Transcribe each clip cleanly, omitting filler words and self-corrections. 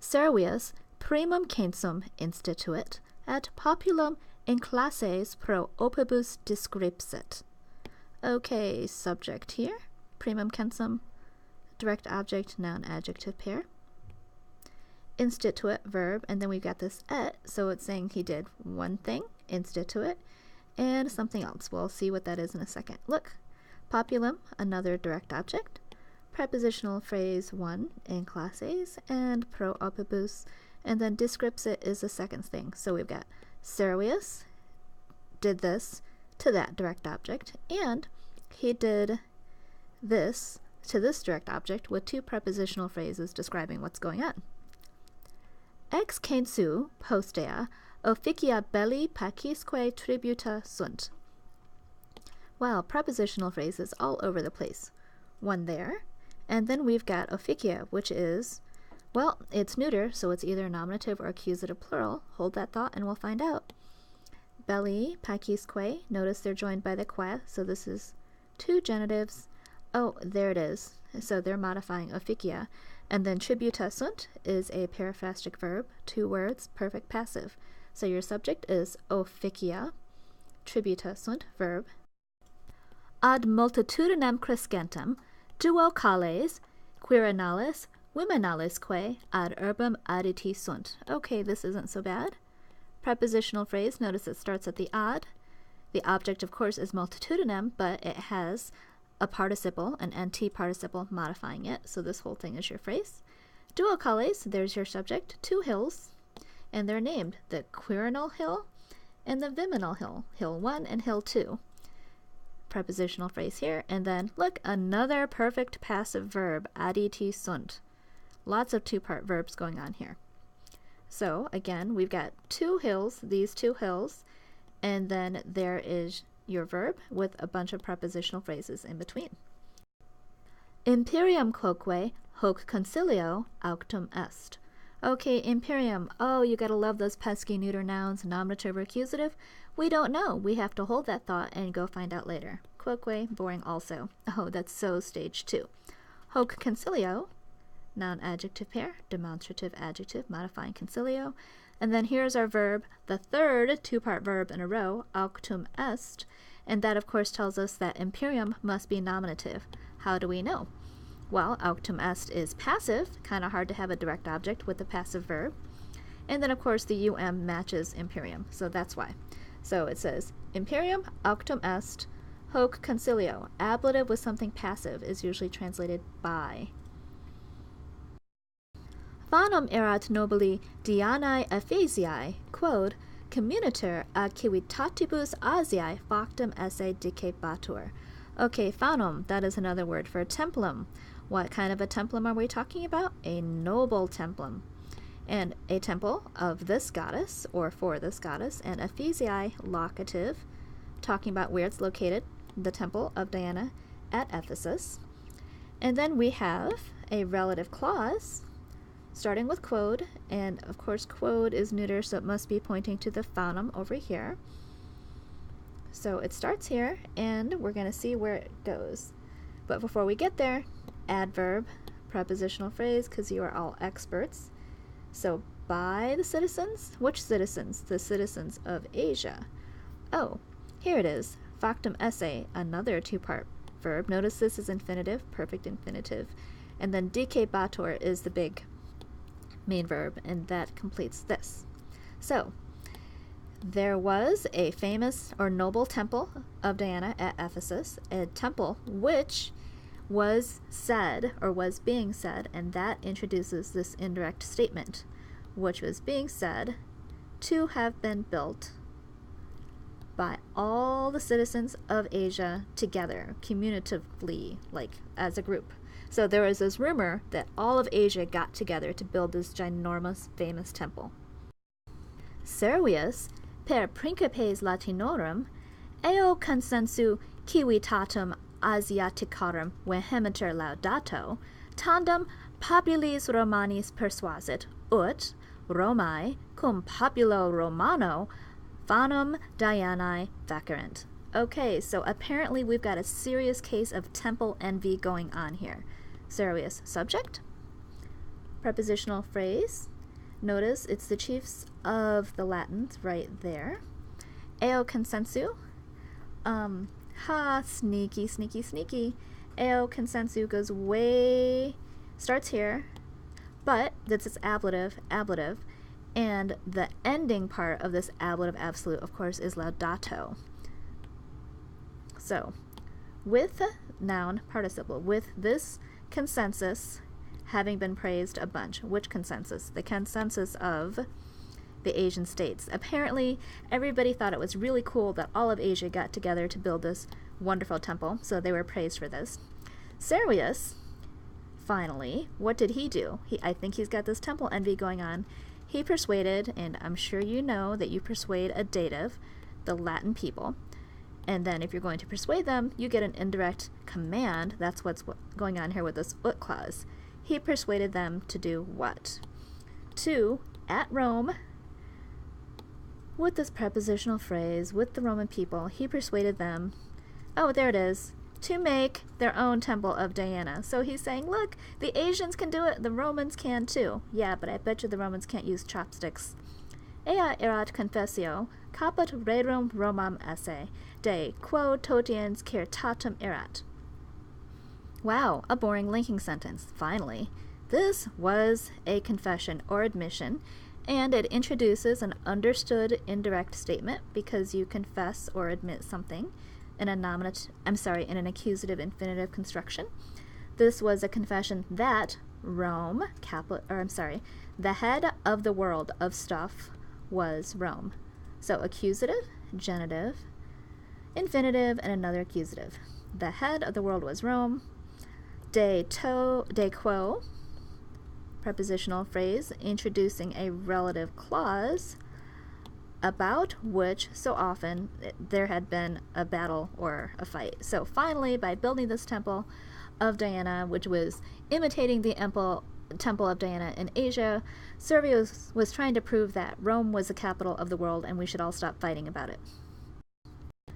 Servius primum censum instituit, et populum in classes pro opibus descripsit. Okay, subject here, primum censum, direct object, noun, adjective pair. Instituit, verb, and then we've got this et, so it's saying he did one thing, instituit, and something else. We'll see what that is in a second. Look, populum, another direct object, prepositional phrase 1 in classes, and pro opibus, and then descripsit is the second thing. So we've got Servius did this to that direct object, and he did this to this direct object with two prepositional phrases describing what's going on. Ex censu postea officia belli pacisque tributa sunt. Wow, prepositional phrases all over the place. One there, and then we've got officia, which is, well, it's neuter, so it's either nominative or accusative plural. Hold that thought and we'll find out. Belli, pacisque, notice they're joined by the que, so this is two genitives. Oh, there it is. So they're modifying officia. And then tributa sunt is a periphrastic verb, two words, perfect passive. So your subject is officia, tributa sunt, verb. Ad multitudinem crescentem, duo cales, quirinales, womenalesque ad urbem additi sunt. Okay, this isn't so bad. Prepositional phrase, notice it starts at the ad. The object, of course, is multitudinem, but it has a participle, an NT participle modifying it, so this whole thing is your phrase. Duo cales, there's your subject, two hills, and they're named the Quirinal Hill and the Viminal Hill, Hill 1 and Hill 2. Prepositional phrase here, and then look, another perfect passive verb, additi sunt. Lots of two-part verbs going on here. So again, we've got two hills, these two hills, and then there is your verb with a bunch of prepositional phrases in between. Imperium quoque hoc concilio auctum est. Okay, imperium. Oh, you gotta love those pesky neuter nouns, nominative or accusative. We don't know. We have to hold that thought and go find out later. Quoque, boring also. Oh, that's so stage 2. Hoc concilio, noun adjective pair, demonstrative adjective modifying concilio. And then here's our verb, the third two-part verb in a row, auctum est. And that, of course, tells us that imperium must be nominative. How do we know? Well, auctum est is passive, kind of hard to have a direct object with a passive verb. And then, of course, the um matches imperium, so that's why. So it says, imperium auctum est, hoc concilio. Ablative with something passive is usually translated by. Vanum erat nobili Dianae Ephesiae, quod communiter ad civitatibus Asiae factum esse dicebatur. Okay, fanum, that is another word for a templum. What kind of a templum are we talking about? A noble templum. And a temple of this goddess, or for this goddess, and Ephesiae locative, talking about where it's located, the temple of Diana at Ephesus. And then we have a relative clause, starting with quod, and of course quod is neuter, so it must be pointing to the fanum over here. So it starts here, and we're going to see where it goes. But before we get there, adverb, prepositional phrase, because you are all experts. So by the citizens, which citizens? The citizens of Asia. Oh, here it is, factum esse, another two-part verb. Notice this is infinitive, perfect infinitive. And then dicebatur is the big main verb, and that completes this. So there was a famous or noble temple of Diana at Ephesus, a temple which was said or was being said, and that introduces this indirect statement, which was being said to have been built by all the citizens of Asia together, communitively, like as a group. So there was this rumor that all of Asia got together to build this ginormous, famous temple. Servius, per principes Latinorum, eo consensu civitatum Asiaticarum vehementer laudato, tandem populis Romanis persuasit, ut Romae cum populo Romano fanum Dianae vacarent. Okay, so apparently we've got a serious case of temple envy going on here. Servius, subject, prepositional phrase, Notice it's the chiefs of the Latins right there. Eo consensu. Sneaky, sneaky, sneaky. Eo consensu goes starts here, but this is ablative, and the ending part of this ablative absolute, of course, is laudato. So, with noun participle, with this consensus having been praised a bunch. Which consensus? The consensus of the Asian states. Apparently, everybody thought it was really cool that all of Asia got together to build this wonderful temple, so they were praised for this. Servius, finally, what did he do? I think he's got this temple envy going on. He persuaded, and I'm sure you know that you persuade a dative, the Latin people, and then if you're going to persuade them, you get an indirect command. That's what's going on here with this ut clause. He persuaded them to do what? To, at Rome, with this prepositional phrase, with the Roman people, he persuaded them, oh, there it is, to make their own temple of Diana. So he's saying, look, the Asians can do it, the Romans can too. Yeah, but I bet you the Romans can't use chopsticks. Ea erat confessio, caput rerum Romam esse, de quo totiens certatum erat. Wow, a boring linking sentence, finally. This was a confession or admission, and it introduces an understood indirect statement because you confess or admit something in an accusative infinitive construction. This was a confession that Rome, the head of the world of stuff was Rome. So accusative, genitive, infinitive, and another accusative. The head of the world was Rome. De quo, prepositional phrase introducing a relative clause about which so often there had been a battle or a fight. So finally, by building this temple of Diana, which was imitating the temple of Diana in Asia, Servius was trying to prove that Rome was the capital of the world and we should all stop fighting about it.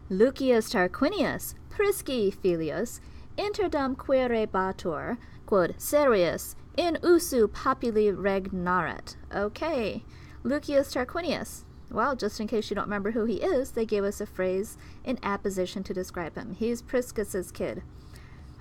Lucius Tarquinius, prisci filius, interdum querebatur, quod Servius in usu populi regnaret. Okay, Lucius Tarquinius. Well, just in case you don't remember who he is, they gave us a phrase in apposition to describe him. He's Priscus's kid.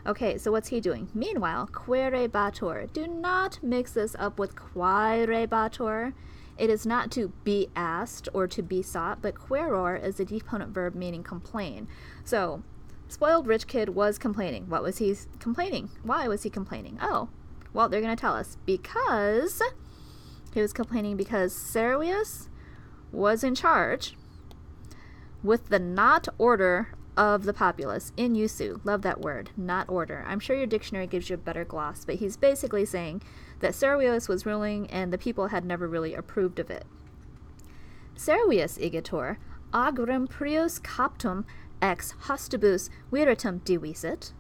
Okay, so what's he doing? Meanwhile, querebatur. Do not mix this up with quaerebatur. It is not to be asked or to be sought, but queror is a deponent verb meaning complain. So, spoiled rich kid was complaining. What was he complaining? Why was he complaining? Oh, well, they're going to tell us. Because he was complaining because Servius was in charge with the not order of the populace in usu. Love that word, not order. I'm sure your dictionary gives you a better gloss, but he's basically saying that Servius was ruling and the people had never really approved of it. Servius igitur agrum prius captum ex hostibus viritum divisit,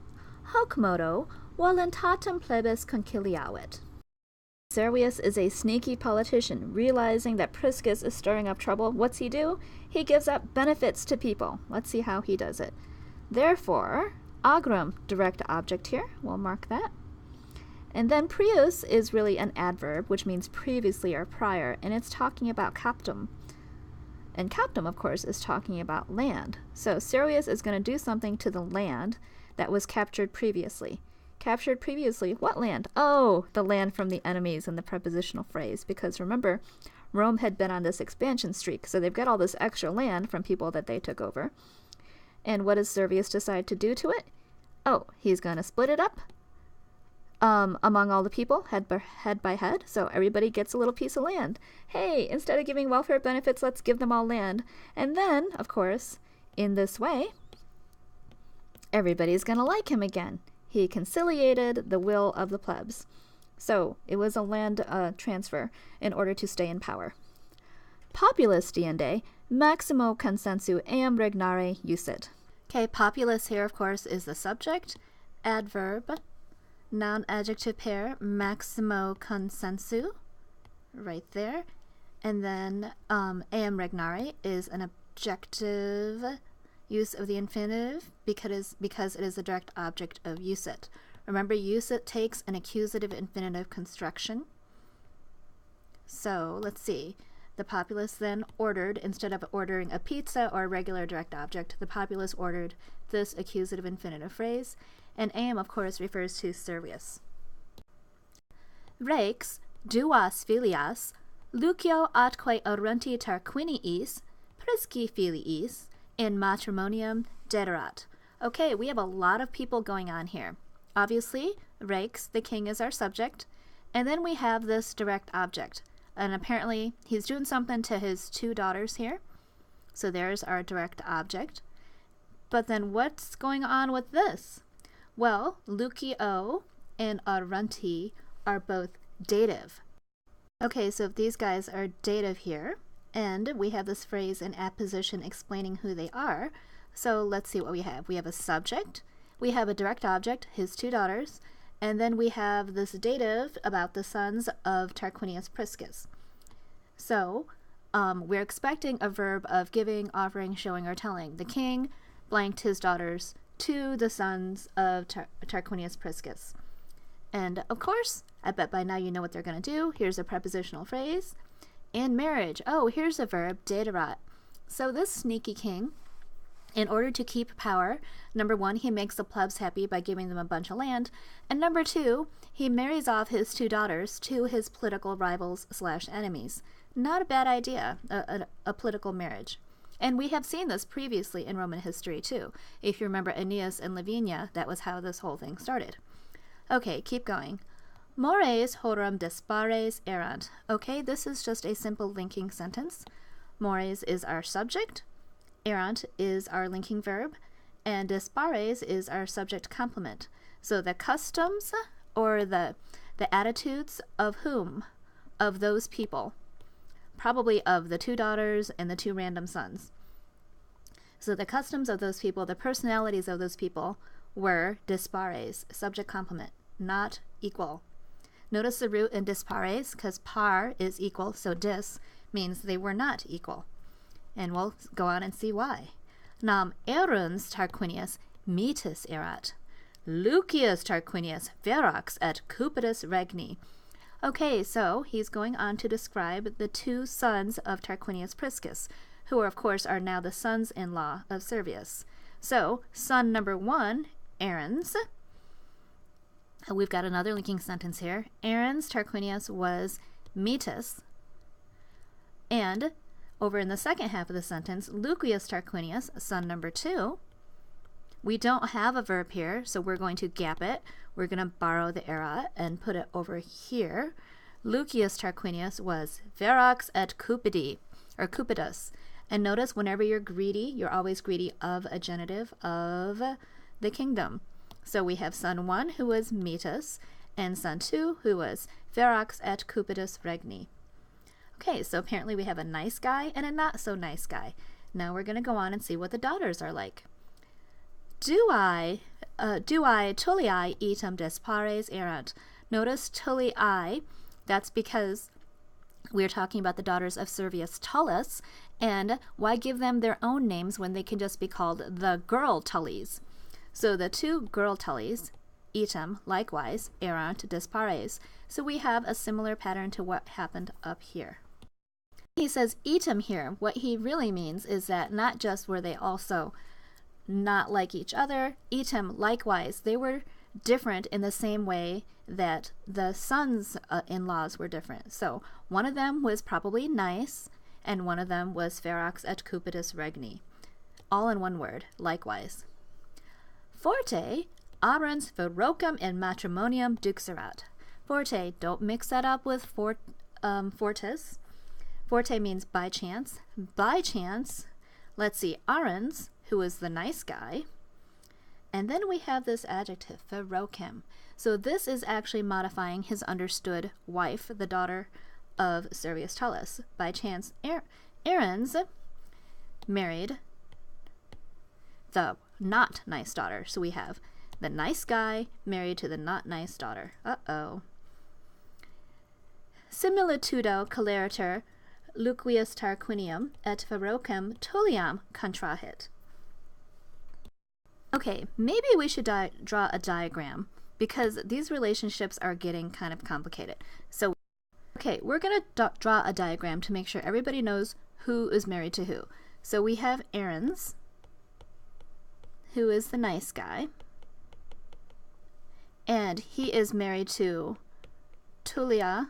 hoc modo voluntatem plebis conciliavit. Servius is a sneaky politician. Realizing that Priscus is stirring up trouble, what's he do? He gives up benefits to people. Let's see how he does it. Therefore, agrum, direct object here. We'll mark that. And then prius is really an adverb, which means previously or prior, and it's talking about captum. And captum, of course, is talking about land. So Servius is going to do something to the land that was captured previously. Captured previously, what land? Oh, the land from the enemies in the prepositional phrase. Because remember, Rome had been on this expansion streak, so they've got all this extra land from people that they took over. And what does Servius decide to do to it? Oh, he's going to split it up among all the people, head by head, so everybody gets a little piece of land. Hey, instead of giving welfare benefits, let's give them all land. And then, of course, in this way, everybody's going to like him again. He conciliated the will of the plebs. So it was a land transfer in order to stay in power. Populus diende, maximo consensu eam regnare usit. Okay, populus here, of course, is the subject, adverb, noun adjective pair, maximo consensu, right there. And then eam regnare is an objective use of the infinitive because it is the direct object of usit. Remember, usit takes an accusative infinitive construction. So let's see. The populace then ordered, instead of ordering a pizza or a regular direct object, the populace ordered this accusative infinitive phrase, and am, of course, refers to Servius. Rex, duas filias, Lucio atque orunti Tarquiniis, prisci filiis, in matrimonium dederat. Okay, we have a lot of people going on here. Obviously, Rex, the king, is our subject, and then we have this direct object. And apparently, he's doing something to his 2 daughters here. So there's our direct object. But then what's going on with this? Well, Lucio and Arunti are both dative. Okay, so if these guys are dative here, and we have this phrase in apposition explaining who they are, so let's see what we have. We have a subject, we have a direct object, his 2 daughters, and then we have this dative about the sons of Tarquinius Priscus. So we're expecting a verb of giving, offering, showing, or telling. The king blanked his daughters to the sons of Tarquinius Priscus. And of course, I bet by now you know what they're going to do. Here's a prepositional phrase. In marriage. Oh, here's a verb, dederat. So this sneaky king, in order to keep power, number 1, he makes the plebs happy by giving them a bunch of land, and number 2, he marries off his 2 daughters to his political rivals / enemies. Not a bad idea, a political marriage. And we have seen this previously in Roman history too. If you remember Aeneas and Lavinia, that was how this whole thing started. Okay, keep going. Mores horum dispares erant. Okay, this is just a simple linking sentence. Mores is our subject, erant is our linking verb, and dispares is our subject complement. So the customs or the attitudes of whom? Of those people. Probably of the 2 daughters and the 2 random sons. So the customs of those people, the personalities of those people were dispares, subject complement, not equal. Notice the root in dispares because par is equal, so dis means they were not equal. And we'll go on and see why. Nam eruns Tarquinius metus erat, Lucius Tarquinius verax et cupitus regni. Okay, so he's going on to describe the 2 sons of Tarquinius Priscus, who of course are now the sons-in-law of Servius. So, son number 1, Aaron's. We've got another linking sentence here. Aaron's Tarquinius was metus, and over in the second half of the sentence, Lucius Tarquinius, son number 2. We don't have a verb here, so we're going to gap it. We're going to borrow the era and put it over here. Lucius Tarquinius was verax et cupidi, or cupidus. And notice whenever you're greedy, you're always greedy of a genitive of the kingdom. So we have son 1 who was metus, and son 2 who was verax et cupidus regni. Okay, so apparently we have a nice guy and a not so nice guy. Now we're going to go on and see what the daughters are like. Duae Tullii etam dispares erant. Notice Tullii, that's because we're talking about the daughters of Servius Tullus, and why give them their own names when they can just be called the girl Tullies? So the 2 girl Tullies, etam, likewise, erant dispares. So we have a similar pattern to what happened up here. He says etam here. What he really means is that not just were they also not like each other, etam likewise, they were different in the same way that the sons-in-laws were different. So one of them was probably nice, and one of them was verax et cupidus regni. All in one word, likewise. Forte, arens verocem in matrimonium duxerat. Forte, don't mix that up with fortis. Forte means by chance. By chance, let's see, arens, who is the nice guy. And then we have this adjective, verocem. So this is actually modifying his understood wife, the daughter of Servius Tullus. By chance, Aaron's married the not nice daughter. So we have the nice guy married to the not nice daughter. Uh-oh. Similitudo colerator Lucius Tarquinium et verocem Tulliam contrahit. Okay, maybe we should draw a diagram because these relationships are getting kind of complicated. So Okay, we're going to draw a diagram to make sure everybody knows who is married to who. So we have Aaron's, who is the nice guy, and he is married to Tulia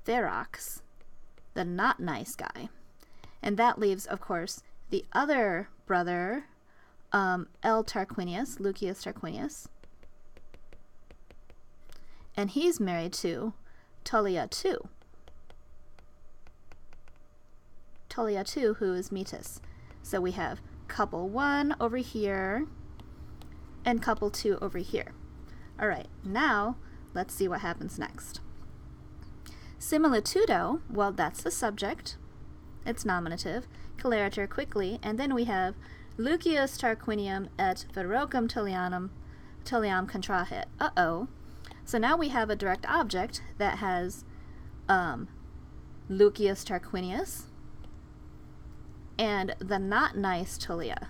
Ferox, the not nice guy. And that leaves, of course, the other brother, L. Tarquinius, Lucius Tarquinius, and he's married to Tullia II. Tullia II, who is Metis. So we have couple 1 over here and couple 2 over here. All right, now let's see what happens next. Similitudo, well, that's the subject. It's nominative. Celerator quickly, and then we have Lucius Tarquinium et Verocum Tullianum contrahit. Uh-oh. So now we have a direct object that has Lucius Tarquinius and the not nice Tullia.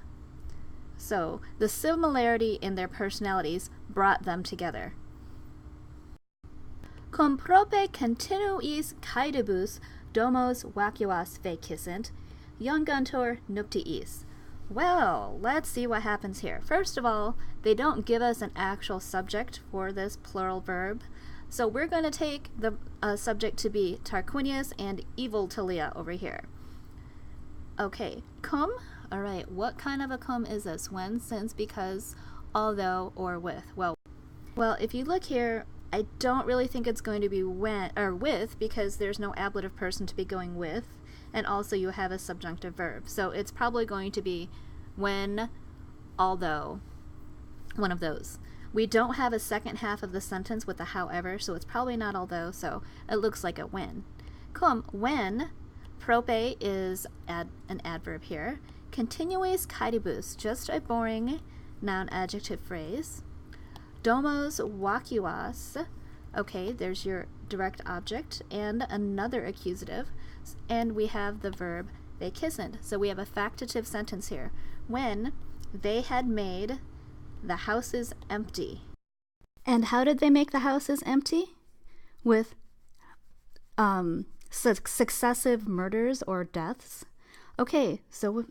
So the similarity in their personalities brought them together. Cum prope continuis caedibus domos vacuas fecissent, iungantur nuptiis. Well, let's see what happens here. First of all, they don't give us an actual subject for this plural verb, so we're going to take the subject to be Tarquinius and evil Tullia over here. Okay, cum. All right, what kind of a cum is this? When, since, because, although, or with? Well, if you look here, I don't really think it's going to be when or with, because there's no ablative person to be going with, and also you have a subjunctive verb. So it's probably going to be when, although, one of those. We don't have a second half of the sentence with the however, so it's probably not although, so it looks like a when. Cum, when, prope is an adverb here. Continuis caedibus, just a boring noun adjective phrase. Domos vacuas, okay, there's your direct object and another accusative, and we have the verb fecissent. So we have a factative sentence here. When they had made the houses empty. And how did they make the houses empty? With successive murders or deaths. Okay, so,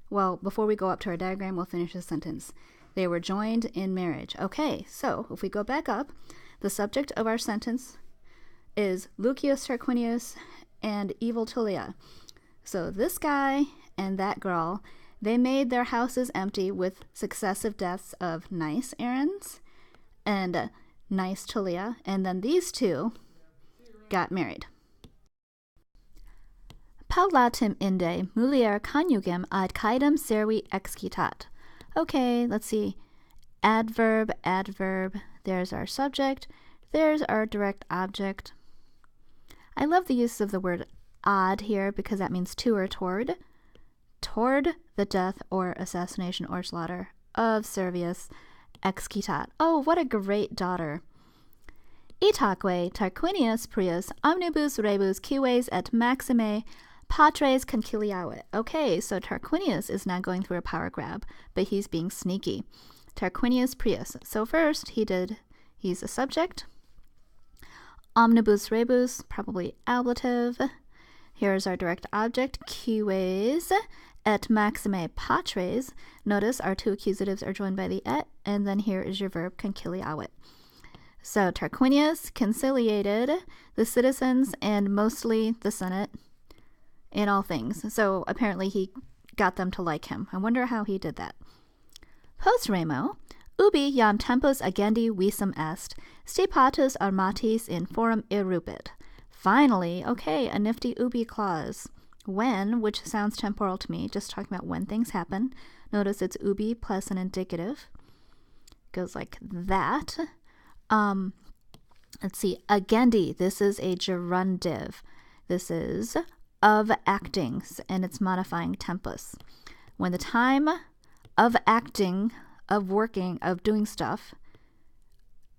well, before we go up to our diagram, we'll finish this sentence. They were joined in marriage. Okay, so if we go back up, the subject of our sentence is Lucius Tarquinius and evil Tullia. So this guy and that girl, they made their houses empty with successive deaths of nice Aaron's and nice Tullia, and then these two got married. Paulatim inde mulier conjugem ad caedem servi excitat. Okay, let's see. Adverb, adverb. There's our subject. There's our direct object. I love the use of the word ad here because that means to or toward. Toward the death or assassination or slaughter of Servius excitat. Oh, what a great daughter. Itaque Tarquinius prius omnibus rebus cives et maxime patres conciliavit. Okay, so Tarquinius is now going through a power grab, but he's being sneaky. Tarquinius prius. So first he's a subject. Omnibus rebus, probably ablative. Here's our direct object, cives et maxime patres. Notice our two accusatives are joined by the et, and then here is your verb conciliavit. So Tarquinius conciliated the citizens and mostly the Senate in all things. So apparently he got them to like him. I wonder how he did that. Post remo, ubi iam tempus agendi visum est, stipatus armatis in forum irrupit. Finally, okay, a nifty ubi clause. When, which sounds temporal to me, just talking about when things happen. Notice it's ubi plus an indicative. Goes like that. Let's see, agendi, this is a gerundive. This is of actings, and it's modifying tempus. When the time of acting, of working, of doing stuff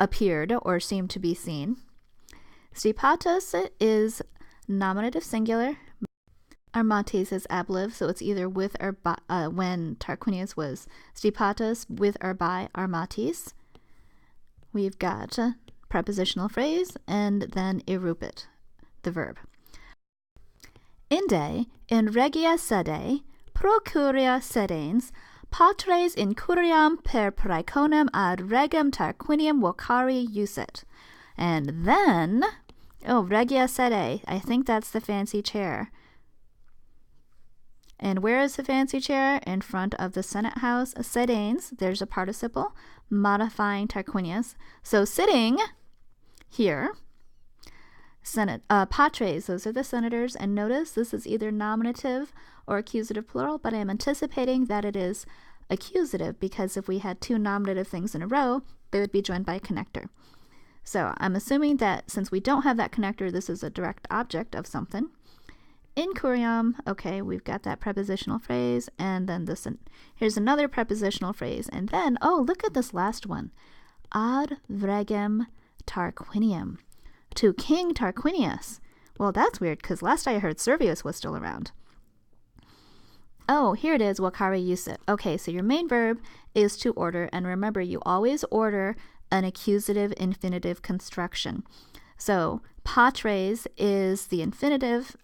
appeared or seemed to be seen. Stipatus is nominative singular. Armatis is ablative, so it's either with or by, when Tarquinius was stipatus, with or by armatis. We've got a prepositional phrase, and then irrupit. the verb. Inde in regia sede procuria sedens patres in curiam per praeconum ad regem Tarquinium vocari usit. And then, regia sede, I think that's the fancy chair. And where is the fancy chair? In front of the Senate House. Sedens, there's a participle, modifying Tarquinius. So sitting here, Senate, patres, those are the senators. And notice this is either nominative or accusative plural, but I am anticipating that it is accusative because if we had two nominative things in a row, they would be joined by a connector. So I'm assuming that since we don't have that connector, this is a direct object of something. In curiam, okay, we've got that prepositional phrase, and then here's another prepositional phrase, and then, look at this last one. Ad regem Tarquinium, to King Tarquinius. Well, that's weird, because last I heard Servius was still around. Here it is, vocare usit. Okay, so your main verb is to order, and remember, you always order an accusative infinitive construction. So patres is the accusative,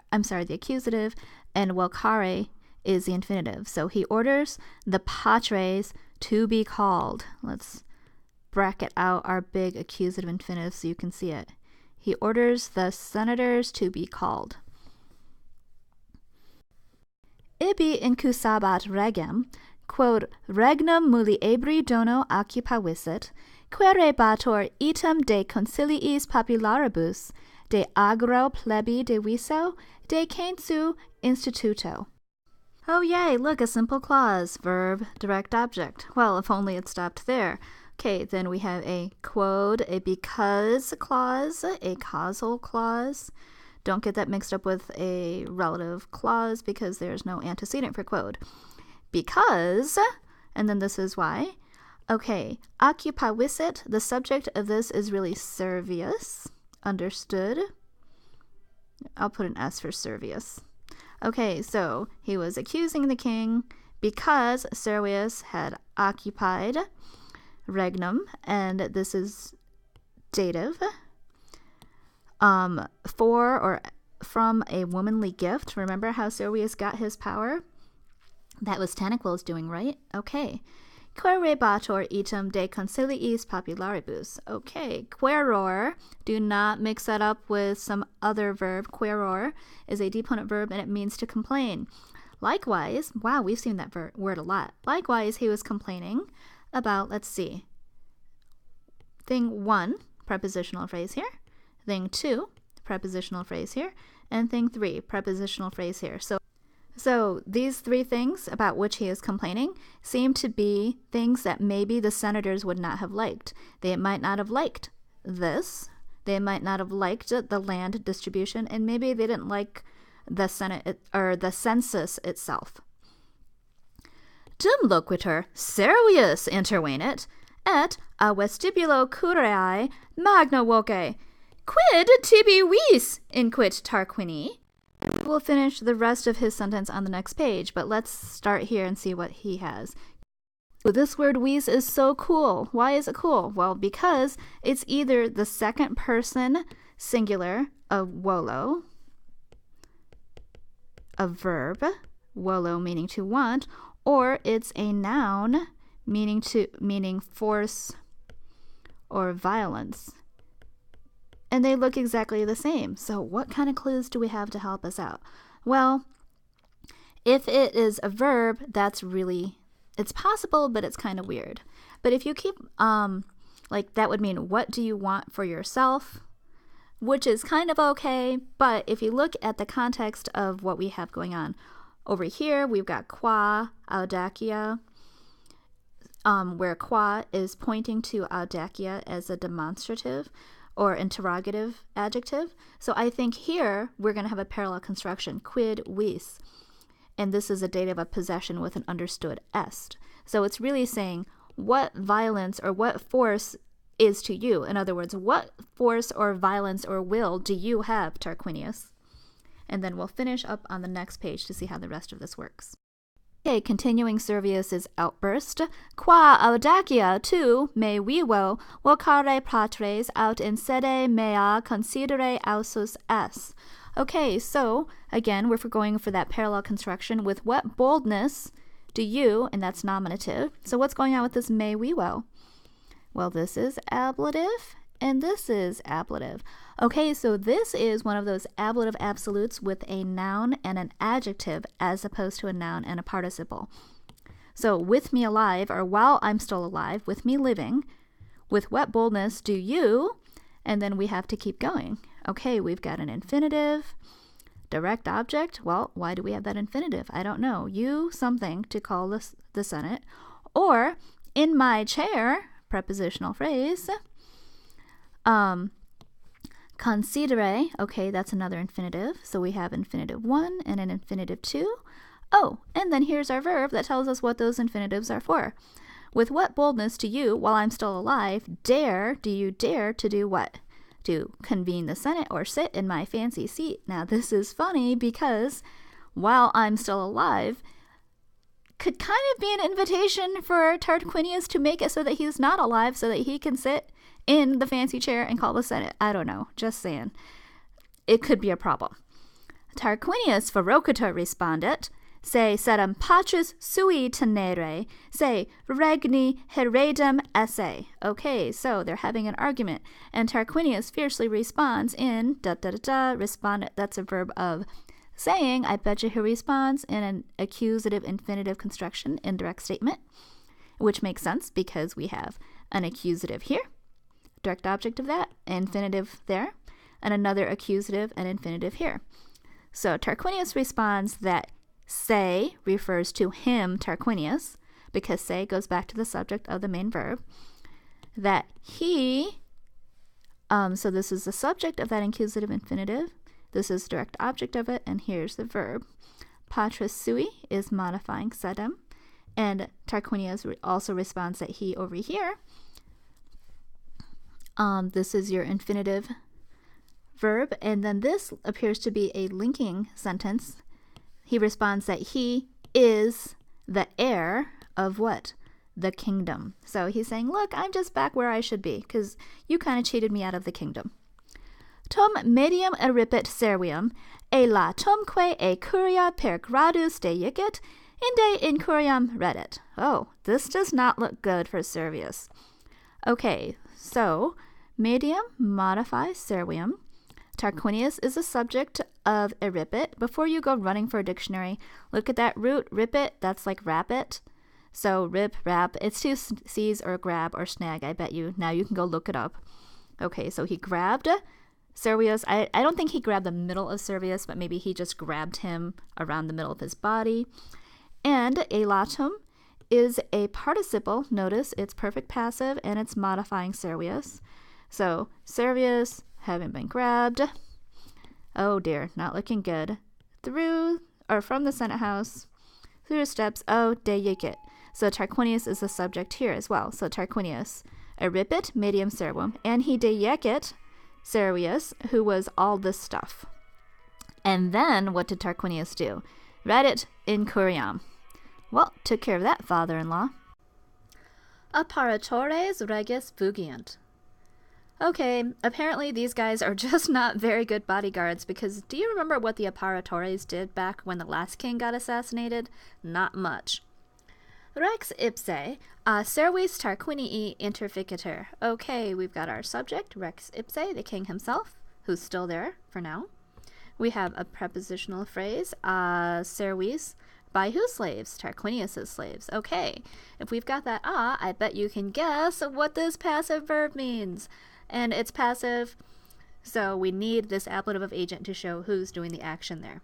and vocare is the infinitive. So he orders the patres to be called. Let's bracket out our big accusative infinitive so you can see it. He orders the senators to be called. Ibi incusabat regem, quod regnum muliebri dono occupavisit, querebator item de conciliis popularibus, de agro plebi de viso, de censu instituto. Oh yay, look, a simple clause, verb, direct object. Well, if only it stopped there. Okay, then we have a quod, a because clause, a causal clause. Don't get that mixed up with a relative clause because there's no antecedent for quod. Because, and then this is why. Okay, occupavisit, the subject of this is really Servius. Understood? I'll put an S for Servius. Okay, so he was accusing the king because Servius had occupied regnum, and this is dative. For or from a womanly gift. Remember how Servius got his power? That was Tanaquil's doing, right? Okay. Querebator item de conciliis popularibus. Okay, queror, do not mix that up with some other verb. Queror is a deponent verb and it means to complain. Likewise, wow, we've seen that word a lot. Likewise, he was complaining about, let's see, thing 1, prepositional phrase here, thing 2, prepositional phrase here, and thing 3, prepositional phrase here. So these 3 things about which he is complaining seem to be things that maybe the senators would not have liked. They might not have liked this. They might not have liked the land distribution, and maybe they didn't like the Senate or the census itself. Dum loquitur Servius intervenit, et a vestibulo curiae magna voce, quid tibi vis inquit Tarquini? We'll finish the rest of his sentence on the next page, but let's start here and see what he has. This word vis is so cool. Why is it cool? Well, because it's either the second person singular of volo, a verb, volo meaning to want, or it's a noun meaning force or violence. And they look exactly the same. So what kind of clues do we have to help us out? Well, if it is a verb, it's possible, but it's kind of weird. But if you keep, that would mean, what do you want for yourself? Which is kind of okay, but if you look at the context of what we have going on, over here we've got qua, audacia, where qua is pointing to audacia as a demonstrative or interrogative adjective. So I think here we're going to have a parallel construction, quid vis. And this is a dative of possession with an understood est. So it's really saying what violence or what force is to you. In other words, what force or violence or will do you have, Tarquinius? And then we'll finish up on the next page to see how the rest of this works. Okay, continuing Servius's outburst. Qua audacia tu me vivo vocare patres aut in sede mea considere ausus es. Okay, so again, we're going for that parallel construction. With what boldness do you, and that's nominative. So what's going on with this me vivo? Well, this is ablative, and this is ablative. Okay, so this is one of those ablative absolutes with a noun and an adjective as opposed to a noun and a participle. So with me alive, or while I'm still alive, with me living, with what boldness do you, and then we have to keep going. Okay, we've got an infinitive, direct object. Well, why do we have that infinitive? I don't know. You something to call the Senate. Or in my chair, prepositional phrase. Considere, okay, that's another infinitive. So we have infinitive 1 and an infinitive 2. Oh, and then here's our verb that tells us what those infinitives are for. With what boldness do you, while I'm still alive, do you dare to do what? To convene the Senate or sit in my fancy seat. Now, this is funny because while I'm still alive could kind of be an invitation for Tarquinius to make it so that he's not alive so that he can sit in the fancy chair and call the Senate. I don't know, just saying. It could be a problem. Tarquinius ferocator respondet, se sedem patris sui tenere, se regni heredem esse. Okay, so they're having an argument, and Tarquinius fiercely responds in respondet. That's a verb of saying. I bet you he responds in an accusative infinitive construction, indirect statement, which makes sense because we have an accusative here, direct object of that, infinitive there, and another accusative and infinitive here. So Tarquinius responds that se refers to him, Tarquinius, because se goes back to the subject of the main verb, that he, so this is the subject of that accusative infinitive, this is direct object of it, and here's the verb. Patris sui is modifying sedem, and Tarquinius also responds that he over here. This is your infinitive verb, and then this appears to be a linking sentence. He responds that he is the heir of what? The kingdom. So he's saying, look, I'm just back where I should be, because you kind of cheated me out of the kingdom. Tom medium eripit servium, e la tomque e curia per gradus deicit, inde in curiam reddit. Oh, this does not look good for Servius. Okay, so medium modifies servium. Tarquinius is a subject of eripit. Before you go running for a dictionary, look at that root, ripit, that's like rabbit. So rip, rap, it's to seize or grab or snag, I bet you. Now you can go look it up. Okay, so he grabbed Servius. I don't think he grabbed the middle of Servius, but maybe he just grabbed him around the middle of his body. And elatum is a participle. Notice it's perfect passive and it's modifying Servius. So Servius having been grabbed. Oh dear, not looking good. From the Senate House, through the steps, deicit. So Tarquinius is the subject here as well. So Tarquinius, eripit medium servum, and he deicit Servius, who was all this stuff. And then what did Tarquinius do? Reddit in curiam. Well, took care of that, father-in-law. Apparatores regis fugiant. Okay, apparently these guys are just not very good bodyguards, because do you remember what the apparatores did back when the last king got assassinated? Not much. Rex ipse, servis Tarquinii interficiter. Okay, we've got our subject, Rex ipse, the king himself, who's still there for now. We have a prepositional phrase, servis, by whose slaves? Tarquinius' slaves. Okay, if we've got that I bet you can guess what this passive verb means. And it's passive, so we need this ablative of agent to show who's doing the action there.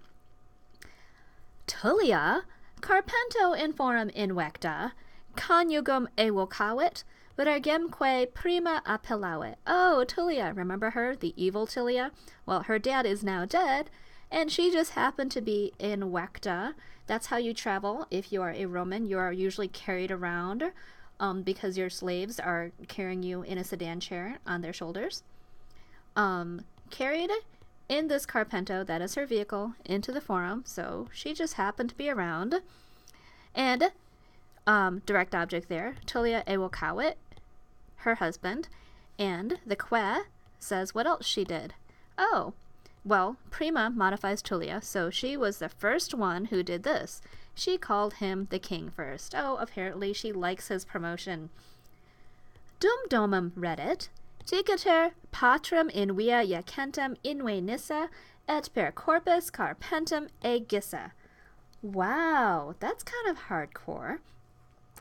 Tullia, carpento inforum invecta, conjugum evocavit, vergemque prima appellavit. Oh, Tullia, remember her, the evil Tullia? Well, her dad is now dead, and she just happened to be in Vecta. That's how you travel. If you are a Roman, you are usually carried around because your slaves are carrying you in a sedan chair on their shoulders. Carried in this carpento, that is her vehicle, into the forum, so she just happened to be around. And direct object there, Tullia ewokawit, her husband, and the que says what else she did. Oh, well, Prima modifies Tullia, so she was the first one who did this. She called him the king first. Oh, apparently she likes his promotion. Dum domum reddit, dicater patrum in via jacentem inve nissa, et per corpus carpentem e gissa. Wow, that's kind of hardcore.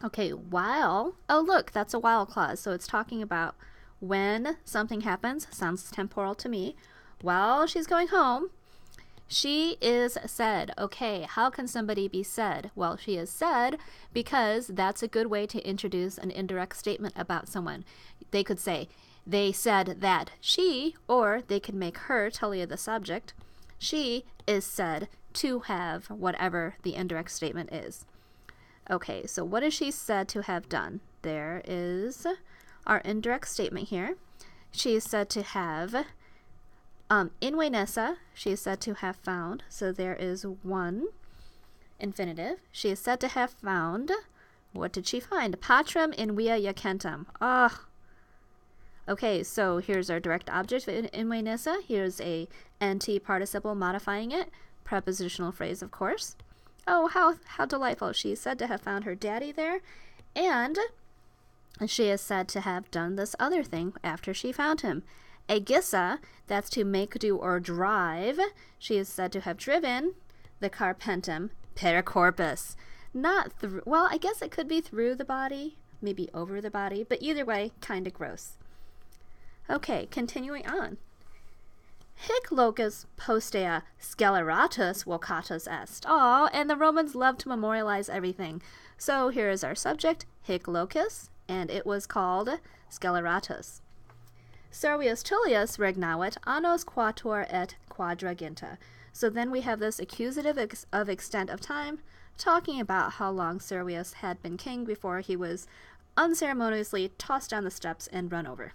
Okay, while. Oh, look, that's a while clause. So it's talking about when something happens. Sounds temporal to me. While she's going home, she is said. Okay, how can somebody be said? Well, she is said because that's a good way to introduce an indirect statement about someone. They could say, they said that she, or they could make her Tullia the subject. She is said to have whatever the indirect statement is. Okay, so what is she said to have done? There is our indirect statement here. She is said to have, inve nissa, she is said to have found. So there is one infinitive. She is said to have found. What did she find? Patrum in via jacentem. Okay, so here's our direct object inve nissa. Here's a NT participle modifying it. Prepositional phrase, of course. Oh, how delightful. She is said to have found her daddy there, and she is said to have done this other thing after she found him. Egissa, that's to make, do, or drive. She is said to have driven the carpentem per corpus. Not through, well, I guess it could be through the body, maybe over the body, but either way, kind of gross. Okay, continuing on. Hic locus postea sceleratus vocatus est. Aw, and the Romans love to memorialize everything. So here is our subject, hic locus, and it was called sceleratus. Servius Tullius regnavit annos quator et quadraginta. So then we have this accusative of extent of time, talking about how long Servius had been king before he was unceremoniously tossed down the steps and run over.